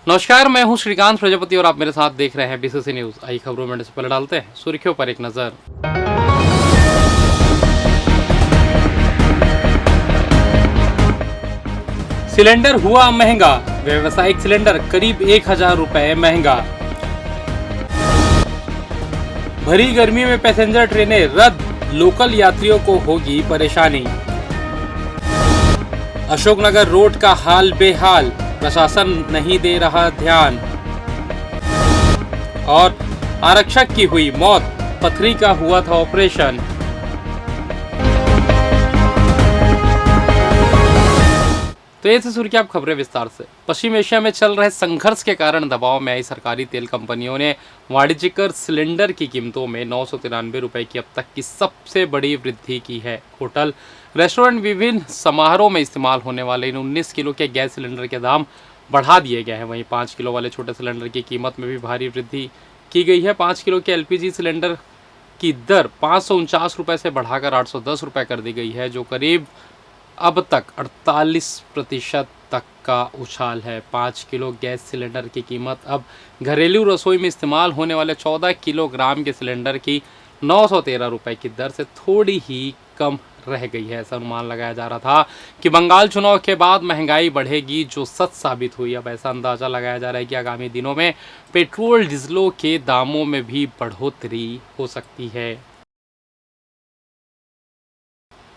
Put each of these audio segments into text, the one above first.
नमस्कार, मैं हूं श्रीकांत प्रजापति और आप मेरे साथ देख रहे हैं बीसीसी न्यूज। आई खबरों में से पहले डालते हैं सुर्खियों पर एक नजर। सिलेंडर हुआ महंगा, व्यावसायिक सिलेंडर करीब 1000 रुपए महंगा। भरी गर्मी में पैसेंजर ट्रेनें रद्द, लोकल यात्रियों को होगी परेशानी। अशोकनगर रोड का हाल बेहाल, प्रशासन नहीं दे रहा ध्यान। और आरक्षक की हुई मौत, पथरी का हुआ था ऑपरेशन। तो ये थी सुर्खियां, अब खबरें विस्तार से। पश्चिम एशिया में चल रहे संघर्ष के कारण दबाव में आई सरकारी तेल कंपनियों ने वाणिज्यिक सिलेंडर की कीमतों में 993 रुपए की अब तक की सबसे बड़ी वृद्धि की है। होटल, रेस्टोरेंट, विभिन्न समारोह में इस्तेमाल होने वाले इन 19 किलो के गैस सिलेंडर के दाम बढ़ा दिए गए हैं। वहीं 5 किलो वाले छोटे सिलेंडर की कीमत में भी भारी वृद्धि की गई है। 5 किलो के एलपीजी सिलेंडर की दर 549 रुपये से बढ़ाकर 810 रुपये कर दी गई है, जो करीब अब तक 48% तक का उछाल है। 5 किलो गैस सिलेंडर की कीमत अब घरेलू रसोई में इस्तेमाल होने वाले 14 किलोग्राम के सिलेंडर की 913 रुपये की दर से थोड़ी ही कम रह गई है। ऐसा अनुमान लगाया जा रहा था कि बंगाल चुनाव के बाद महंगाई बढ़ेगी, जो सच साबित हुई। अब ऐसा अंदाजा लगाया जा रहा है कि आगामी दिनों में पेट्रोल डीजलों के दामों में भी बढ़ोतरी हो सकती है।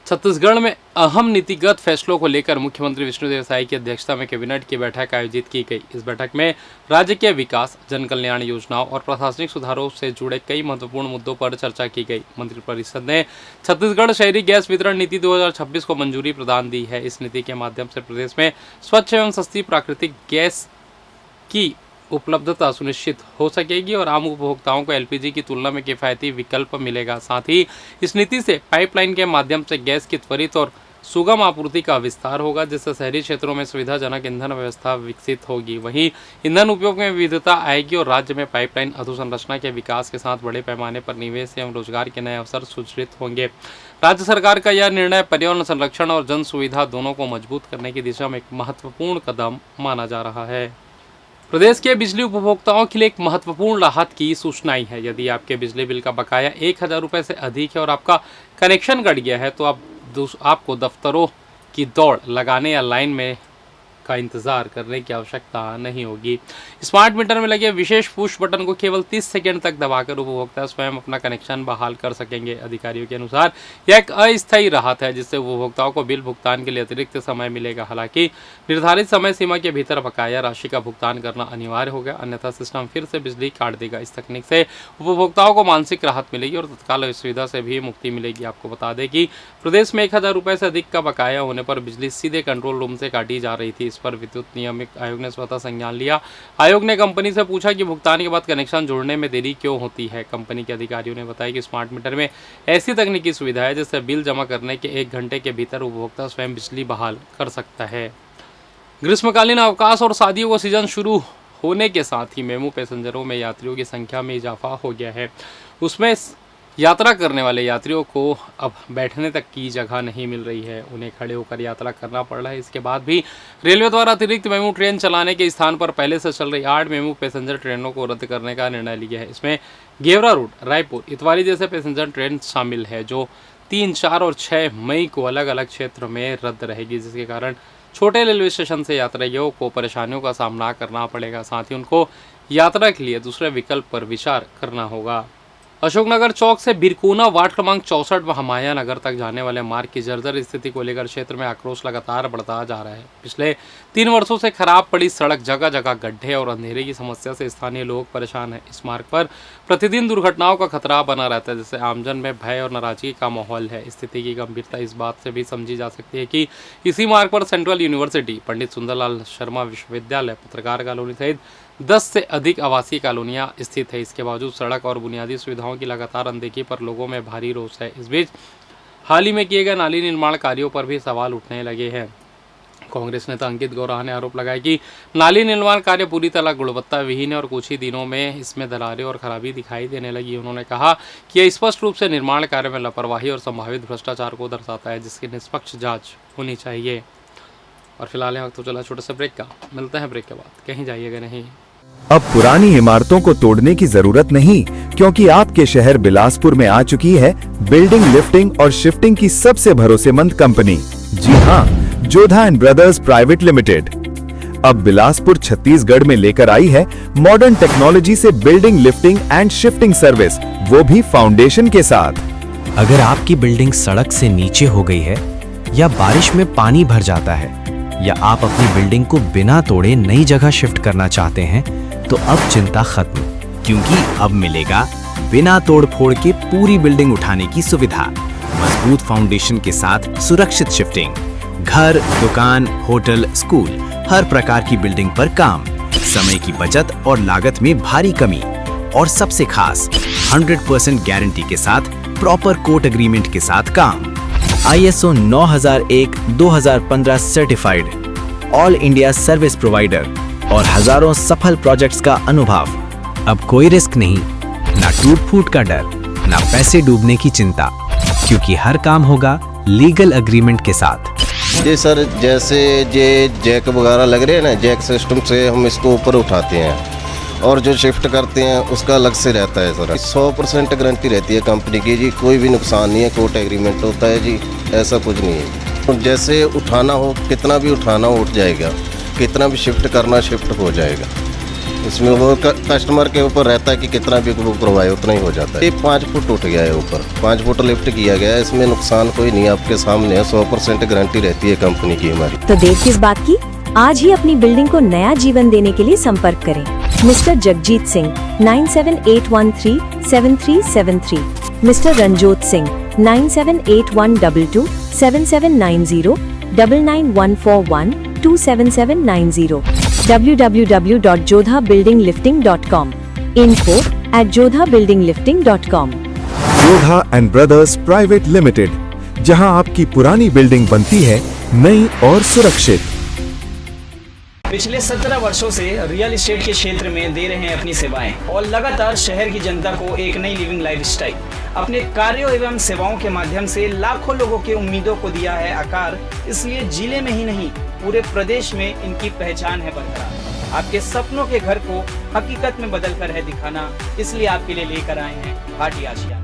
छत्तीसगढ़ में अहम नीतिगत फैसलों को लेकर मुख्यमंत्री विष्णुदेव साय की अध्यक्षता में कैबिनेट की बैठक आयोजित की गई। इस बैठक में राज्य के विकास, जन कल्याण योजनाओं और प्रशासनिक सुधारों से जुड़े कई महत्वपूर्ण मुद्दों पर चर्चा की गई। मंत्रिपरिषद ने छत्तीसगढ़ शहरी गैस वितरण नीति 2026 को मंजूरी प्रदान दी है। इस नीति के माध्यम से प्रदेश में स्वच्छ एवं सस्ती प्राकृतिक गैस की उपलब्धता सुनिश्चित हो सकेगी और आम उपभोक्ताओं को एलपीजी की तुलना में किफ़ायती विकल्प मिलेगा। साथ ही इस नीति से पाइपलाइन के माध्यम से गैस की त्वरित और सुगम आपूर्ति का विस्तार होगा, जिससे शहरी क्षेत्रों में सुविधाजनक ईंधन व्यवस्था विकसित होगी। वहीं ईंधन उपयोग में विविधता आएगी और राज्य में पाइपलाइन अधोसंरचना के विकास के साथ बड़े पैमाने पर निवेश एवं रोजगार के नए अवसर सृजित होंगे। राज्य सरकार का यह निर्णय पर्यावरण संरक्षण और जन सुविधा दोनों को मजबूत करने की दिशा में एक महत्वपूर्ण कदम माना जा रहा है। प्रदेश के बिजली उपभोक्ताओं के लिए एक महत्वपूर्ण राहत की सूचनाएं है। यदि आपके बिजली बिल का बकाया 1000 रुपये से अधिक है और आपका कनेक्शन कट गया है, तो आपको दफ्तरों की दौड़ लगाने या लाइन में का इंतजार करने की आवश्यकता नहीं होगी। स्मार्ट मीटर में लगे विशेष पुश बटन को केवल 30 सेकंड तक दबाकर उपभोक्ता स्वयं अपना कनेक्शन बहाल कर सकेंगे। अधिकारियों के अनुसार यह एक अस्थायी राहत है, जिससे उपभोक्ताओं को बिल भुगतान के लिए अतिरिक्त समय मिलेगा। हालांकि निर्धारित समय सीमा के भीतर बकाया राशि का भुगतान करना अनिवार्य होगा, अन्यथा सिस्टम फिर से बिजली काट देगा। इस तकनीक से उपभोक्ताओं को मानसिक राहत मिलेगी और तत्काल सुविधा से भी मुक्ति मिलेगी। आपको बता दें कि प्रदेश में 1000 रुपये से अधिक का बकाया होने पर बिजली सीधे कंट्रोल रूम से काटी जा रही थी। इस पर विद्युत नियामक आयोग ने स्वतः संज्ञान लिया। आयोग ने कंपनी से पूछा कि भुगतान के बाद कनेक्शन जोड़ने में देरी क्यों होती है। कंपनी के अधिकारियों ने बताया कि स्मार्ट मीटर में ऐसी तकनीकी सुविधा है जिससे बिल जमा करने के 1 घंटे के भीतर उपभोक्ता स्वयं बिजली बहाल कर सकता है। ग्रीष्मकालीन अवकाश और शादियों का सीजन शुरू होने के साथ ही मेमू पैसेंजरों में यात्रियों की संख्या में इजाफा हो गया है। उसमें यात्रा करने वाले यात्रियों को अब बैठने तक की जगह नहीं मिल रही है, उन्हें खड़े होकर यात्रा करना पड़ रहा है। इसके बाद भी रेलवे द्वारा अतिरिक्त मेमू ट्रेन चलाने के स्थान पर पहले से चल रही 8 मेमू पैसेंजर ट्रेनों को रद्द करने का निर्णय लिया है। इसमें गेवरा रूट, रायपुर, इतवारी जैसे पैसेंजर ट्रेन शामिल है, जो 3, 4 और 6 मई को अलग अलग क्षेत्र में रद्द रहेगी, जिसके कारण छोटे रेलवे स्टेशन से यात्रियों को परेशानियों का सामना करना पड़ेगा। साथ ही उनको यात्रा के लिए दूसरे विकल्प पर विचार करना होगा। अशोकनगर चौक से बिरकोना वार्ड क्रमांक 64 व हमाया नगर तक जाने वाले मार्ग की जर्जर स्थिति को लेकर क्षेत्र में आक्रोश लगातार बढ़ता जा रहा है। पिछले 3 वर्षों से खराब पड़ी सड़क, जगह जगह गड्ढे और अंधेरे की समस्या से स्थानीय लोग परेशान हैं। इस मार्ग पर प्रतिदिन दुर्घटनाओं का खतरा बना रहता है, जिससे आमजन में भय और नाराजगी का माहौल है। स्थिति की गंभीरता इस बात से भी समझी जा सकती है कि इसी मार्ग पर सेंट्रल यूनिवर्सिटी, पंडित सुंदरलाल शर्मा विश्वविद्यालय, पत्रकार कॉलोनी सहित 10 से अधिक आवासीय कॉलोनियां स्थित है। इसके बावजूद सड़क और बुनियादी सुविधाओं की लगातार अनदेखी पर लोगों में भारी रोष है। इस बीच हाल ही में किए गए नाली निर्माण कार्यों पर भी सवाल उठने लगे हैं। कांग्रेस नेता अंकित गौराह ने आरोप लगाया कि नाली निर्माण कार्य पूरी तरह गुणवत्ता विहीन है और कुछ ही दिनों में इसमें दरारें और खराबी दिखाई देने लगी। उन्होंने कहा कि यह स्पष्ट रूप से निर्माण कार्य में लापरवाही और संभावित भ्रष्टाचार को दर्शाता है, जिसकी निष्पक्ष जांच होनी चाहिए। और फिलहाल यहाँ तो चला छोटा सा ब्रेक का, मिलते हैं ब्रेक के बाद, कहीं जाइएगा नहीं। अब पुरानी इमारतों को तोड़ने की जरूरत नहीं, क्योंकि आपके शहर बिलासपुर में आ चुकी है बिल्डिंग लिफ्टिंग और शिफ्टिंग की सबसे भरोसेमंद कंपनी। जी हाँ, Jodha and brothers private limited अब बिलासपुर छत्तीसगढ़ में लेकर आई है मॉडर्न टेक्नोलॉजी से building lifting and shifting service, वो भी फाउंडेशन के साथ। अगर आपकी बिल्डिंग सड़क से नीचे हो गई है या बारिश में पानी भर जाता है या आप अपनी बिल्डिंग को बिना तोड़े नई जगह शिफ्ट करना चाहते हैं, तो अब चिंता खत्म, क्योंकि अब मिलेगा बिना तोड़ फोड़ के पूरी बिल्डिंग उठाने की सुविधा। मजबूत फाउंडेशन के साथ सुरक्षित शिफ्टिंग, घर, दुकान, होटल, स्कूल, हर प्रकार की बिल्डिंग पर काम, समय की बचत और लागत में भारी कमी, और सबसे खास 100% गारंटी के साथ प्रॉपर कोर्ट एग्रीमेंट के साथ काम। ISO 9001-2015 certified, all India service provider और हजारों सफल प्रोजेक्ट्स का अनुभव। अब कोई रिस्क नहीं, ना टूट फूट का डर, ना पैसे डूबने की चिंता, क्योंकि हर काम होगा लीगल एग्रीमेंट के साथ। जी सर, जैसे ये जैक वगैरह लग रहे हैं ना, जैक सिस्टम से हम इसको ऊपर उठाते हैं और जो शिफ्ट करते हैं उसका अलग से रहता है सर। 100% गारंटी रहती है कंपनी की जी, कोई भी नुकसान नहीं है, कोर्ट एग्रीमेंट होता है जी, ऐसा कुछ नहीं है। जैसे उठाना हो, कितना भी उठाना हो उठ जाएगा, कितना भी शिफ्ट करना शिफ्ट हो जाएगा। इसमें वो कस्टमर के ऊपर रहता है कि कितना भी वो करवाए उतना ही हो जाता है। ये 5 फुट उठ गया है ऊपर, 5 फुट लिफ्ट किया गया है, इसमें नुकसान कोई नहीं है, आपके सामने है। 100% गारंटी रहती है कंपनी की हमारी। तो देर किस बात की, आज ही अपनी बिल्डिंग को नया जीवन देने के लिए संपर्क करें mister Jagjit Singh 9781373373, mister Ranjot Singh 9781227790, 9914127790, www.jodhabuildinglifting.com, info@jodhabuildinglifting.com। Jodha and brothers private limited, जहां आपकी पुरानी बिल्डिंग बनती है नई और सुरक्षित। पिछले 17 वर्षों से रियल एस्टेट के क्षेत्र में दे रहे हैं अपनी सेवाएं और लगातार शहर की जनता को एक नई लिविंग लाइफस्टाइल। अपने कार्यों एवं सेवाओं के माध्यम से लाखों लोगों की उम्मीदों को दिया है आकार, इसलिए जिले में ही नहीं पूरे प्रदेश में इनकी पहचान है बरकरार। आपके सपनों के घर को हकीकत में बदल कर है दिखाना, इसलिए आपके लिए लेकर आए हैं भाटी आशिया।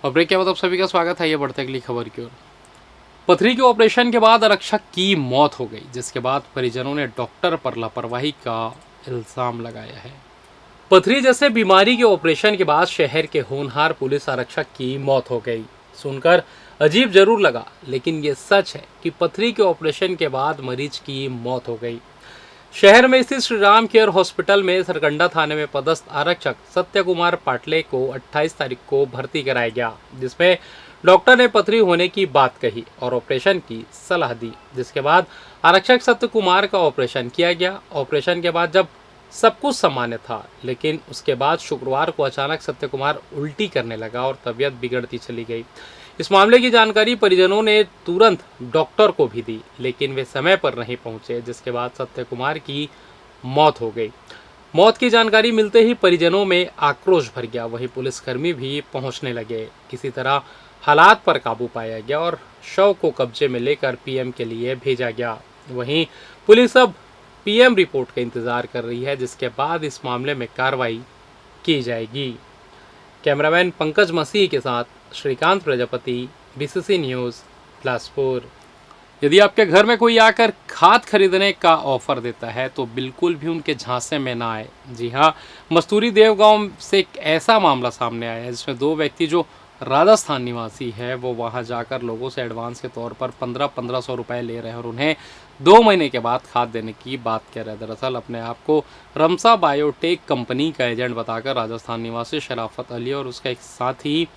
और ब्रेक के बाद आप सभी का स्वागत है। ये बढ़ते अगली खबर की ओर। पथरी के ऑपरेशन के बाद आरक्षक की मौत हो गई, जिसके बाद परिजनों ने डॉक्टर पर लापरवाही का इल्जाम लगाया है। पथरी जैसे बीमारी के ऑपरेशन के बाद शहर के होनहार पुलिस आरक्षक की मौत हो गई। सुनकर अजीब जरूर लगा, लेकिन ये सच है कि पथरी के ऑपरेशन के बाद मरीज की मौत हो गई। शहर में स्थित श्री राम केयर हॉस्पिटल में सरकंडा थाने में पदस्थ आरक्षक सत्य कुमार पाटले को 28 तारीख को भर्ती कराया गया, जिसमें डॉक्टर ने पथरी होने की बात कही और ऑपरेशन की सलाह दी। जिसके बाद आरक्षक सत्य कुमार का ऑपरेशन किया गया। ऑपरेशन के बाद जब सब कुछ सामान्य था, लेकिन उसके बाद शुक्रवार को अचानक सत्य कुमार उल्टी करने लगा और तबीयत बिगड़ती चली गई। इस मामले की जानकारी परिजनों ने तुरंत डॉक्टर को भी दी, लेकिन वे समय पर नहीं पहुंचे, जिसके बाद सत्य कुमार की मौत हो गई। मौत की जानकारी मिलते ही परिजनों में आक्रोश भर गया। वहीं पुलिसकर्मी भी पहुंचने लगे। किसी तरह हालात पर काबू पाया गया और शव को कब्जे में लेकर पीएम के लिए भेजा गया। वहीं पुलिस अब पीएम रिपोर्ट का इंतजार कर रही है, जिसके बाद इस मामले में कार्रवाई की जाएगी। कैमरामैन पंकज मसीह के साथ श्रीकांत प्रजापति, बीसीसी न्यूज़, बिलासपुर। यदि आपके घर में कोई आकर खाद खरीदने का ऑफर देता है तो बिल्कुल भी उनके झांसे में ना आए। जी हाँ, मस्तूरी देव गांव से एक ऐसा मामला सामने आया है जिसमें 2 व्यक्ति जो राजस्थान निवासी है वो वहां जाकर लोगों से एडवांस के तौर पर 1500 रुपए ले रहे हैं और उन्हें 2 महीने के बाद खाद देने की बात कह रहे हैं। दरअसल अपने आप को रमसा बायोटेक कंपनी का एजेंट बताकर राजस्थान निवासी शराफत अली और उसका एक साथी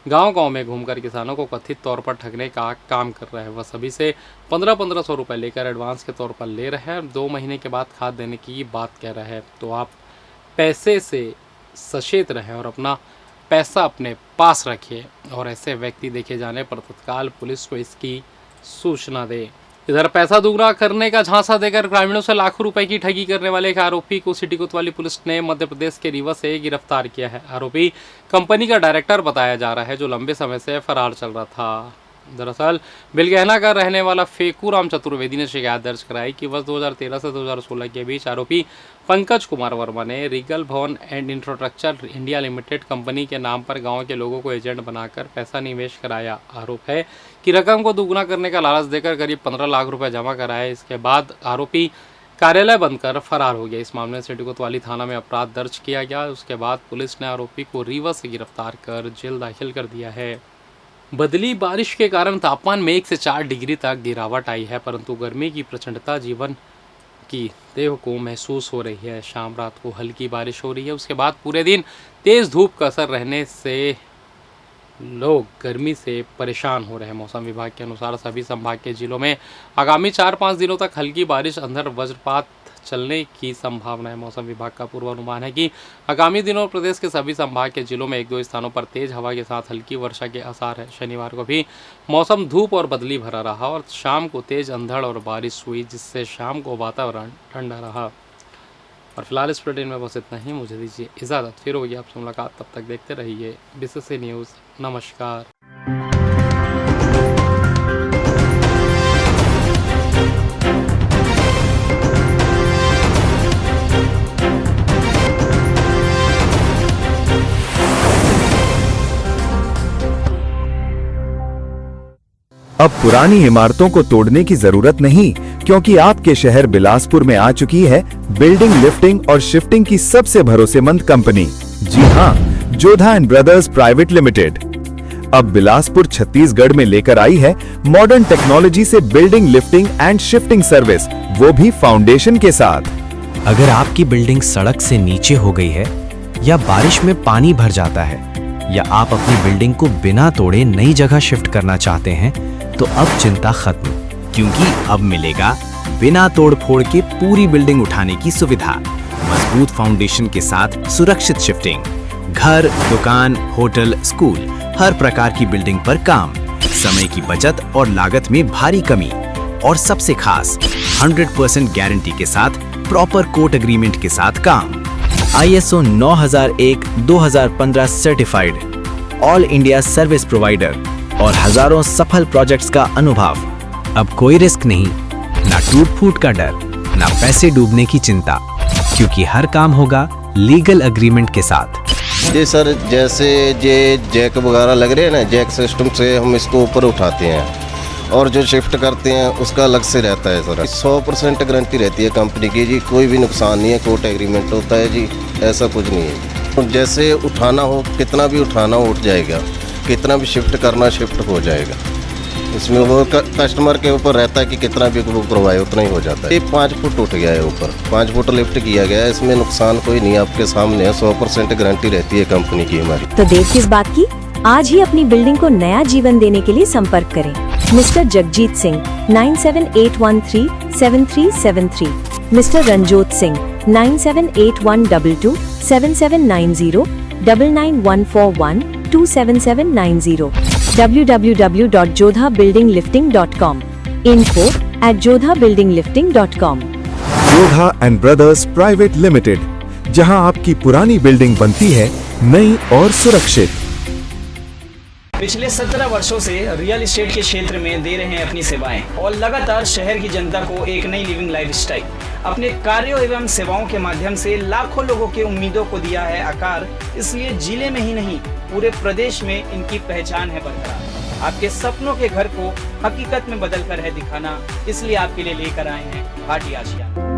गांव-गांव में घूमकर किसानों को कथित तौर पर ठगने का काम कर रहा है। वह सभी से 1500 रुपए लेकर एडवांस के तौर पर ले रहे हैं, 2 महीने के बाद खाद देने की बात कह रहा है। तो आप पैसे से सचेत रहें और अपना पैसा अपने पास रखिए और ऐसे व्यक्ति देखे जाने पर तत्काल पुलिस को इसकी सूचना दें। इधर पैसा दुगना करने का झांसा देकर ग्रामीणों से लाखों रुपए की ठगी करने वाले एक आरोपी को सिटी कोतवाली पुलिस ने मध्य प्रदेश के रीवा से गिरफ्तार किया है। आरोपी कंपनी का डायरेक्टर बताया जा रहा है, जो लंबे समय से फरार चल रहा था। दरअसल बिलगहना का रहने वाला फेकू राम चतुर्वेदी ने शिकायत दर्ज कराई कि वर्ष 2013 से 2016 के बीच आरोपी पंकज कुमार वर्मा ने रीगल भवन and infrastructure India limited company के नाम पर गांव के लोगों को एजेंट बनाकर पैसा निवेश कराया। आरोप है कि रकम को दुगना करने का लालच देकर करीब 15 लाख रुपए जमा कराए। इसके बाद आरोपी कार्यालय बंद कर फरार हो गया। इस मामले में सिटी कोतवाली थाना में अपराध दर्ज किया गया। उसके बाद पुलिस ने आरोपी को रीवा से गिरफ्तार कर जेल दाखिल कर दिया है। बदली बारिश के कारण तापमान में 1 से 4 डिग्री तक गिरावट आई है, परंतु गर्मी की प्रचंडता जीवन की देह को महसूस हो रही है। शाम रात को हल्की बारिश हो रही है, उसके बाद पूरे दिन तेज़ धूप का असर रहने से लोग गर्मी से परेशान हो रहे हैं। मौसम विभाग के अनुसार सभी संभाग के जिलों में आगामी 4-5 दिनों तक हल्की बारिश, अंधड़, वज्रपात चलने की संभावना है। मौसम विभाग का पूर्वानुमान है कि आगामी दिनों प्रदेश के सभी संभाग के जिलों में 1-2 स्थानों पर तेज हवा के साथ हल्की वर्षा के आसार है। शनिवार को भी मौसम धूप और बदली भरा रहा और शाम को तेज अंधड़ और बारिश हुई, जिससे शाम को वातावरण ठंडा रहा। और फिलहाल इस बुलेटिन में बस इतना ही। मुझे दीजिए इजाज़त, फिर होगी आपसे मुलाकात। तब तक देखते रहिए बीसीसी न्यूज़। नमस्कार। अब पुरानी इमारतों को तोड़ने की जरूरत नहीं, क्योंकि आपके शहर बिलासपुर में आ चुकी है बिल्डिंग लिफ्टिंग और शिफ्टिंग की सबसे भरोसेमंद कंपनी। जी हाँ, Jodha and brothers private limited. अब बिलासपुर छत्तीसगढ़ में लेकर आई है मॉडर्न टेक्नोलॉजी से building lifting and shifting service, वो भी फाउंडेशन के साथ। अगर आपकी बिल्डिंग सड़क से नीचे हो गई है या बारिश में पानी भर जाता है या आप अपनी बिल्डिंग को बिना तोड़े नई जगह शिफ्ट करना चाहते हैं, तो अब चिंता खत्म, क्योंकि अब मिलेगा बिना तोड़ फोड़ के पूरी बिल्डिंग उठाने की सुविधा। मजबूत फाउंडेशन के साथ सुरक्षित शिफ्टिंग, घर, दुकान, होटल, स्कूल, हर प्रकार की बिल्डिंग पर काम, समय की बचत और लागत में भारी कमी, और सबसे खास 100% गारंटी के साथ प्रॉपर कोर्ट एग्रीमेंट के साथ काम। ISO 9001-2015 certified all India service provider और हजारों सफल प्रोजेक्ट्स का अनुभव। अब कोई रिस्क नहीं, ना टूट फूट का डर, ना पैसे डूबने की चिंता, क्योंकि हर काम होगा लीगल एग्रीमेंट के साथ। जी सर, जैसे ये जैक वगैरह लग रहे हैं ना, जैक सिस्टम से हम इसको ऊपर उठाते हैं और जो शिफ्ट करते हैं उसका अलग से रहता है सर। 100% गारंटी रहती है कंपनी की जी, कोई भी नुकसान नहीं है, कोर्ट एग्रीमेंट होता है जी, ऐसा कुछ नहीं है। जैसे उठाना हो, कितना भी उठाना हो उठ जाएगा, कितना भी शिफ्ट करना शिफ्ट हो जाएगा। इसमें वो कस्टमर के ऊपर रहता है कि कितना भी वो करवाए उतना ही हो जाता है। ये 5 फुट उठ गया है ऊपर, 5 फुट लिफ्ट किया गया है, इसमें नुकसान कोई नहीं है, आपके सामने है। 100% गारंटी रहती है कंपनी की हमारी। तो देर किस बात की, आज ही अपनी बिल्डिंग को नया जीवन देने के लिए संपर्क करें mister Jagjit Singh 9781373373, mister Ranjot Singh 9781227790, 9914127790, www.jodhabuildinglifting.com, info@jodhabuildinglifting.com। Jodha and brothers private limited, जहां आपकी पुरानी बिल्डिंग बनती है नई और सुरक्षित। पिछले 17 वर्षों से रियल एस्टेट के क्षेत्र में दे रहे हैं अपनी सेवाएं और लगातार शहर की जनता को एक नई लिविंग लाइफस्टाइल। अपने कार्यों एवं सेवाओं के माध्यम से लाखों लोगों की उम्मीदों को दिया है आकार। इसलिए जिले में ही नहीं पूरे प्रदेश में इनकी पहचान है बरकरार। आपके सपनों के घर को हकीकत में बदल कर है दिखाना, इसलिए आपके लिए लेकर आए हैं भाटी आशिया।